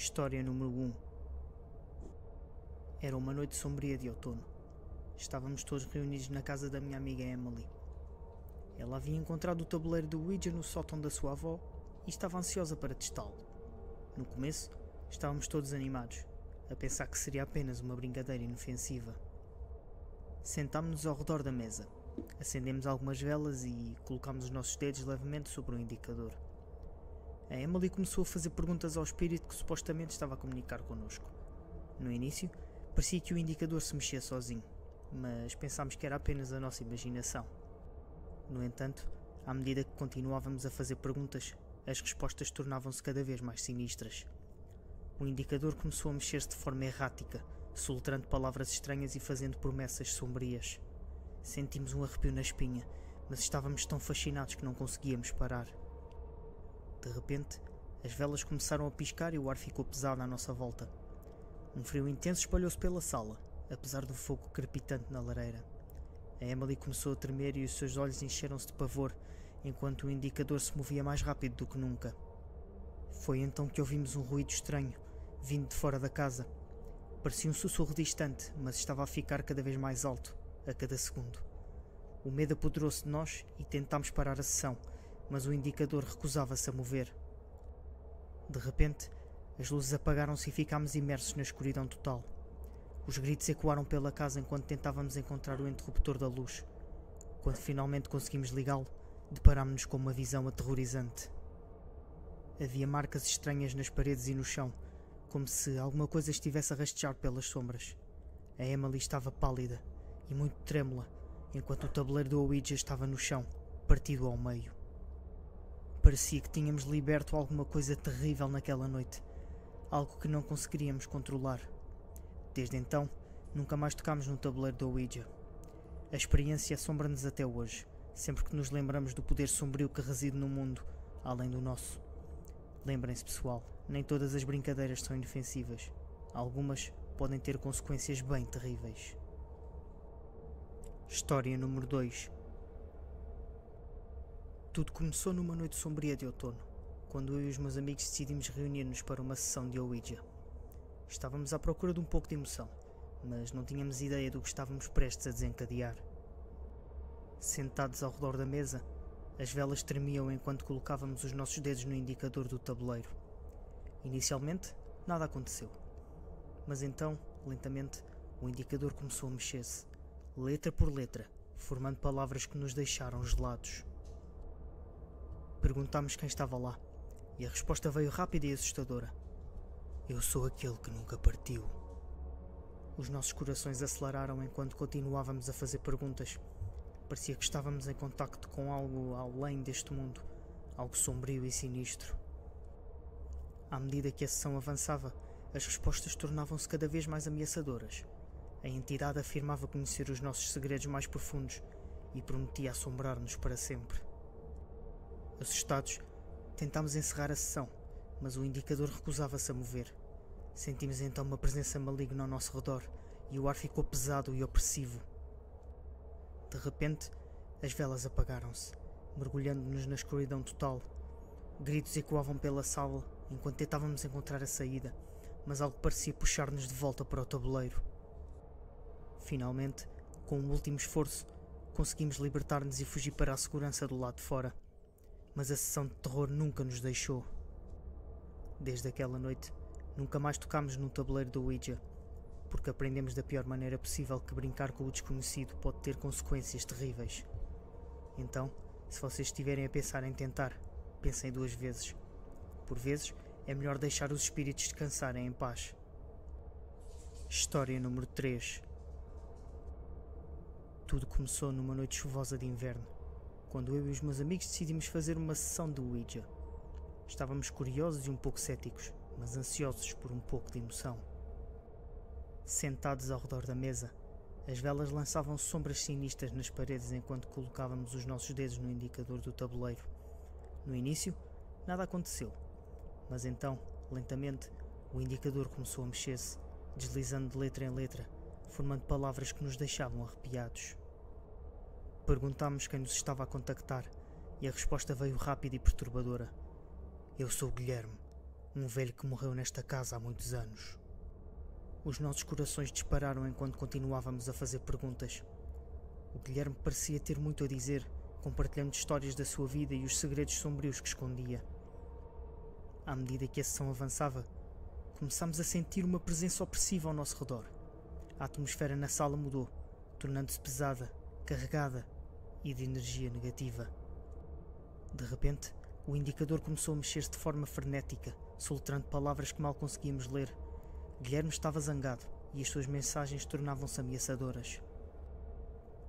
História número 1. Era uma noite sombria de outono. Estávamos todos reunidos na casa da minha amiga Emily. Ela havia encontrado o tabuleiro do Ouija no sótão da sua avó e estava ansiosa para testá-lo. No começo, estávamos todos animados, a pensar que seria apenas uma brincadeira inofensiva. Sentámos-nos ao redor da mesa, acendemos algumas velas e colocámos os nossos dedos levemente sobre o indicador. A Emily começou a fazer perguntas ao espírito que supostamente estava a comunicar connosco. No início, parecia que o indicador se mexia sozinho, mas pensámos que era apenas a nossa imaginação. No entanto, à medida que continuávamos a fazer perguntas, as respostas tornavam-se cada vez mais sinistras. O indicador começou a mexer-se de forma errática, soletrando palavras estranhas e fazendo promessas sombrias. Sentimos um arrepio na espinha, mas estávamos tão fascinados que não conseguíamos parar. De repente, as velas começaram a piscar e o ar ficou pesado à nossa volta. Um frio intenso espalhou-se pela sala, apesar do fogo crepitante na lareira. A Emily começou a tremer e os seus olhos encheram-se de pavor, enquanto o indicador se movia mais rápido do que nunca. Foi então que ouvimos um ruído estranho, vindo de fora da casa. Parecia um sussurro distante, mas estava a ficar cada vez mais alto, a cada segundo. O medo apoderou-se de nós e tentámos parar a sessão, mas o indicador recusava-se a mover. De repente, as luzes apagaram-se e ficámos imersos na escuridão total. Os gritos ecoaram pela casa enquanto tentávamos encontrar o interruptor da luz. Quando finalmente conseguimos ligá-lo, deparámos-nos com uma visão aterrorizante. Havia marcas estranhas nas paredes e no chão, como se alguma coisa estivesse a rastejar pelas sombras. A Emily estava pálida e muito trêmula, enquanto o tabuleiro do Ouija estava no chão, partido ao meio. Parecia que tínhamos liberto alguma coisa terrível naquela noite, algo que não conseguiríamos controlar. Desde então, nunca mais tocámos no tabuleiro do Ouija. A experiência assombra-nos até hoje, sempre que nos lembramos do poder sombrio que reside no mundo, além do nosso. Lembrem-se, pessoal, nem todas as brincadeiras são inofensivas. Algumas podem ter consequências bem terríveis. História número 2. Tudo começou numa noite sombria de outono, quando eu e os meus amigos decidimos reunir-nos para uma sessão de Ouija. Estávamos à procura de um pouco de emoção, mas não tínhamos ideia do que estávamos prestes a desencadear. Sentados ao redor da mesa, as velas tremiam enquanto colocávamos os nossos dedos no indicador do tabuleiro. Inicialmente, nada aconteceu. Mas então, lentamente, o indicador começou a mexer-se, letra por letra, formando palavras que nos deixaram gelados. Perguntámos quem estava lá, e a resposta veio rápida e assustadora. Eu sou aquele que nunca partiu. Os nossos corações aceleraram enquanto continuávamos a fazer perguntas. Parecia que estávamos em contacto com algo além deste mundo, algo sombrio e sinistro. À medida que a sessão avançava, as respostas tornavam-se cada vez mais ameaçadoras. A entidade afirmava conhecer os nossos segredos mais profundos e prometia assombrar-nos para sempre. Assustados, tentámos encerrar a sessão, mas o indicador recusava-se a mover. Sentimos então uma presença maligna ao nosso redor e o ar ficou pesado e opressivo. De repente, as velas apagaram-se, mergulhando-nos na escuridão total. Gritos ecoavam pela sala enquanto tentávamos encontrar a saída, mas algo parecia puxar-nos de volta para o tabuleiro. Finalmente, com um último esforço, conseguimos libertar-nos e fugir para a segurança do lado de fora. Mas a sessão de terror nunca nos deixou. Desde aquela noite, nunca mais tocámos no tabuleiro do Ouija, porque aprendemos da pior maneira possível que brincar com o desconhecido pode ter consequências terríveis. Então, se vocês estiverem a pensar em tentar, pensem 2 vezes. Por vezes, é melhor deixar os espíritos descansarem em paz. História número 3. Tudo começou numa noite chuvosa de inverno, quando eu e os meus amigos decidimos fazer uma sessão de Ouija. Estávamos curiosos e um pouco céticos, mas ansiosos por um pouco de emoção. Sentados ao redor da mesa, as velas lançavam sombras sinistras nas paredes enquanto colocávamos os nossos dedos no indicador do tabuleiro. No início, nada aconteceu, mas então, lentamente, o indicador começou a mexer-se, deslizando de letra em letra, formando palavras que nos deixavam arrepiados. Perguntámos quem nos estava a contactar, e a resposta veio rápida e perturbadora. Eu sou o Guilherme. Um velho que morreu nesta casa há muitos anos. Os nossos corações dispararam enquanto continuávamos a fazer perguntas. O Guilherme parecia ter muito a dizer, compartilhando histórias da sua vida e os segredos sombrios que escondia. À medida que a sessão avançava, começámos a sentir uma presença opressiva ao nosso redor. A atmosfera na sala mudou, tornando-se pesada, carregada e de energia negativa. De repente, o indicador começou a mexer-se de forma frenética, soletrando palavras que mal conseguíamos ler. Guilherme estava zangado e as suas mensagens tornavam-se ameaçadoras.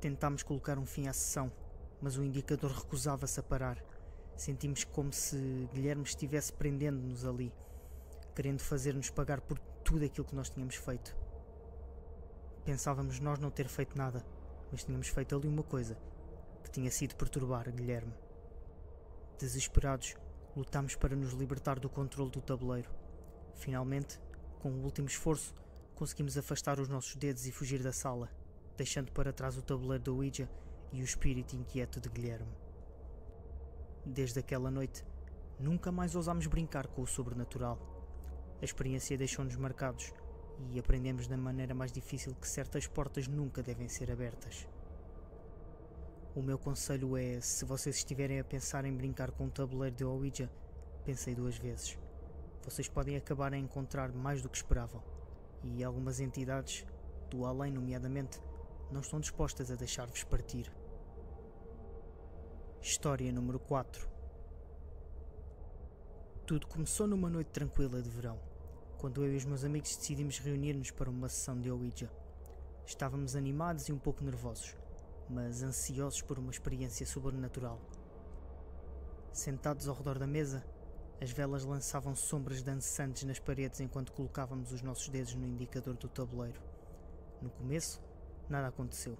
Tentámos colocar um fim à sessão, mas o indicador recusava-se a parar. Sentimos como se Guilherme estivesse prendendo-nos ali, querendo fazer-nos pagar por tudo aquilo que nós tínhamos feito. Pensávamos nós não ter feito nada, mas tínhamos feito ali uma coisa, que tinha sido perturbar Guilherme. Desesperados, lutámos para nos libertar do controle do tabuleiro. Finalmente, com o último esforço, conseguimos afastar os nossos dedos e fugir da sala, deixando para trás o tabuleiro da Ouija e o espírito inquieto de Guilherme. Desde aquela noite, nunca mais ousámos brincar com o sobrenatural. A experiência deixou-nos marcados e aprendemos da maneira mais difícil que certas portas nunca devem ser abertas. O meu conselho é, se vocês estiverem a pensar em brincar com o tabuleiro de Ouija, pensem 2 vezes. Vocês podem acabar a encontrar mais do que esperavam, e algumas entidades, do além nomeadamente, não estão dispostas a deixar-vos partir. História número 4. Tudo começou numa noite tranquila de verão, quando eu e os meus amigos decidimos reunir-nos para uma sessão de Ouija. Estávamos animados e um pouco nervosos, mas ansiosos por uma experiência sobrenatural. Sentados ao redor da mesa, as velas lançavam sombras dançantes nas paredes enquanto colocávamos os nossos dedos no indicador do tabuleiro. No começo, nada aconteceu,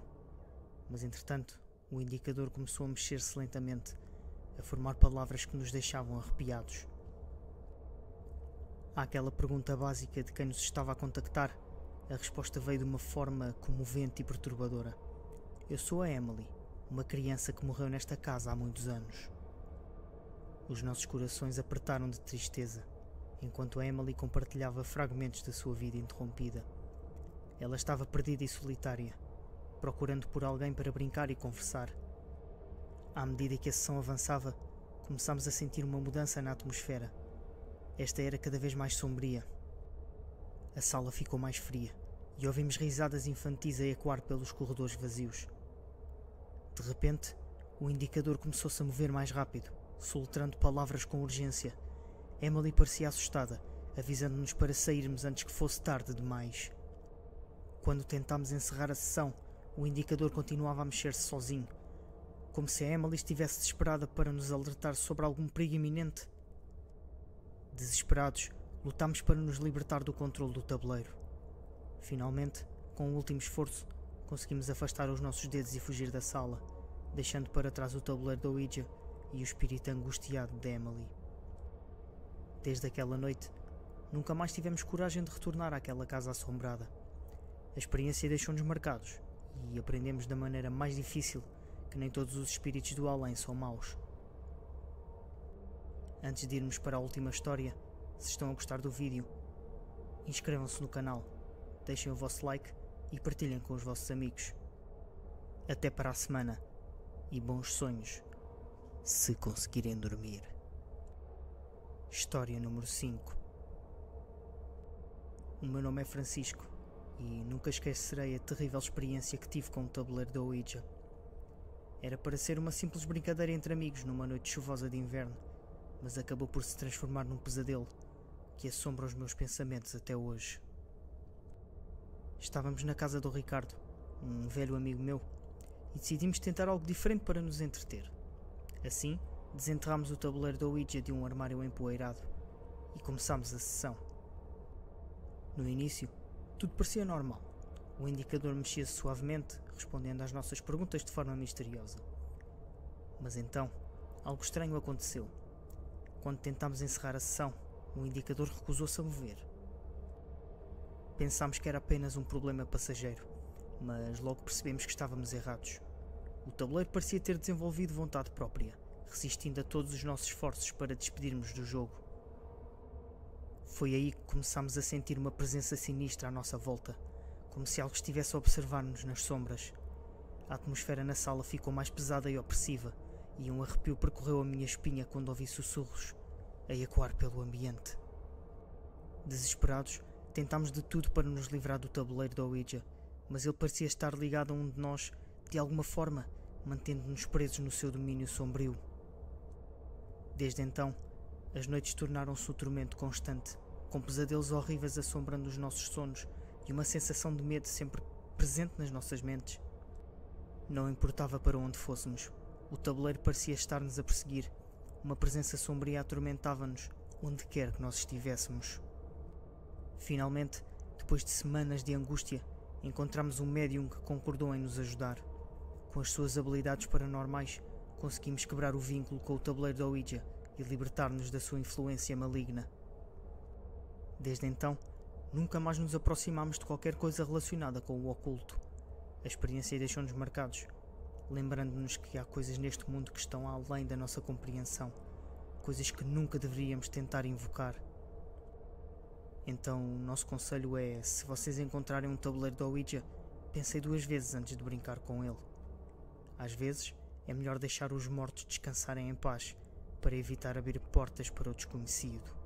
mas entretanto, o indicador começou a mexer-se lentamente, a formar palavras que nos deixavam arrepiados. Àquela pergunta básica de quem nos estava a contactar, a resposta veio de uma forma comovente e perturbadora. Eu sou a Emily, uma criança que morreu nesta casa há muitos anos. Os nossos corações apertaram de tristeza, enquanto a Emily compartilhava fragmentos da sua vida interrompida. Ela estava perdida e solitária, procurando por alguém para brincar e conversar. À medida que a sessão avançava, começámos a sentir uma mudança na atmosfera. Esta era cada vez mais sombria. A sala ficou mais fria e ouvimos risadas infantis a ecoar pelos corredores vazios. De repente, o indicador começou-se a mover mais rápido, soletrando palavras com urgência. Emily parecia assustada, avisando-nos para sairmos antes que fosse tarde demais. Quando tentámos encerrar a sessão, o indicador continuava a mexer-se sozinho, como se a Emily estivesse desesperada para nos alertar sobre algum perigo iminente. Desesperados, lutámos para nos libertar do controle do tabuleiro. Finalmente, com o último esforço, conseguimos afastar os nossos dedos e fugir da sala, deixando para trás o tabuleiro da Ouija e o espírito angustiado de Emily. Desde aquela noite, nunca mais tivemos coragem de retornar àquela casa assombrada. A experiência deixou-nos marcados e aprendemos da maneira mais difícil que nem todos os espíritos do além são maus. Antes de irmos para a última história, se estão a gostar do vídeo, inscrevam-se no canal, deixem o vosso like e partilhem com os vossos amigos. Até para a semana e bons sonhos, se conseguirem dormir. História número 5. O meu nome é Francisco e nunca esquecerei a terrível experiência que tive com o tabuleiro da Ouija. Era para ser uma simples brincadeira entre amigos numa noite chuvosa de inverno, mas acabou por se transformar num pesadelo que assombra os meus pensamentos até hoje. Estávamos na casa do Ricardo, um velho amigo meu, e decidimos tentar algo diferente para nos entreter. Assim, desenterrámos o tabuleiro da Ouija de um armário empoeirado e começámos a sessão. No início, tudo parecia normal. O indicador mexia-se suavemente, respondendo às nossas perguntas de forma misteriosa. Mas então, algo estranho aconteceu. Quando tentámos encerrar a sessão, o indicador recusou-se a mover. Pensámos que era apenas um problema passageiro, mas logo percebemos que estávamos errados. O tabuleiro parecia ter desenvolvido vontade própria, resistindo a todos os nossos esforços para despedirmos do jogo. Foi aí que começámos a sentir uma presença sinistra à nossa volta, como se algo estivesse a observar-nos nas sombras. A atmosfera na sala ficou mais pesada e opressiva, e um arrepio percorreu a minha espinha quando ouvi sussurros a ecoar pelo ambiente. Desesperados, tentámos de tudo para nos livrar do tabuleiro da Ouija, mas ele parecia estar ligado a um de nós de alguma forma, mantendo-nos presos no seu domínio sombrio. Desde então, as noites tornaram-se um tormento constante, com pesadelos horríveis assombrando os nossos sonos e uma sensação de medo sempre presente nas nossas mentes. Não importava para onde fôssemos, o tabuleiro parecia estar-nos a perseguir. Uma presença sombria atormentava-nos onde quer que nós estivéssemos. Finalmente, depois de semanas de angústia, encontramos um médium que concordou em nos ajudar. Com as suas habilidades paranormais, conseguimos quebrar o vínculo com o tabuleiro da Ouija e libertar-nos da sua influência maligna. Desde então, nunca mais nos aproximámos de qualquer coisa relacionada com o oculto. A experiência deixou-nos marcados, lembrando-nos que há coisas neste mundo que estão além da nossa compreensão, coisas que nunca deveríamos tentar invocar. Então, o nosso conselho é, se vocês encontrarem um tabuleiro da Ouija, pensem 2 vezes antes de brincar com ele. Às vezes, é melhor deixar os mortos descansarem em paz, para evitar abrir portas para o desconhecido.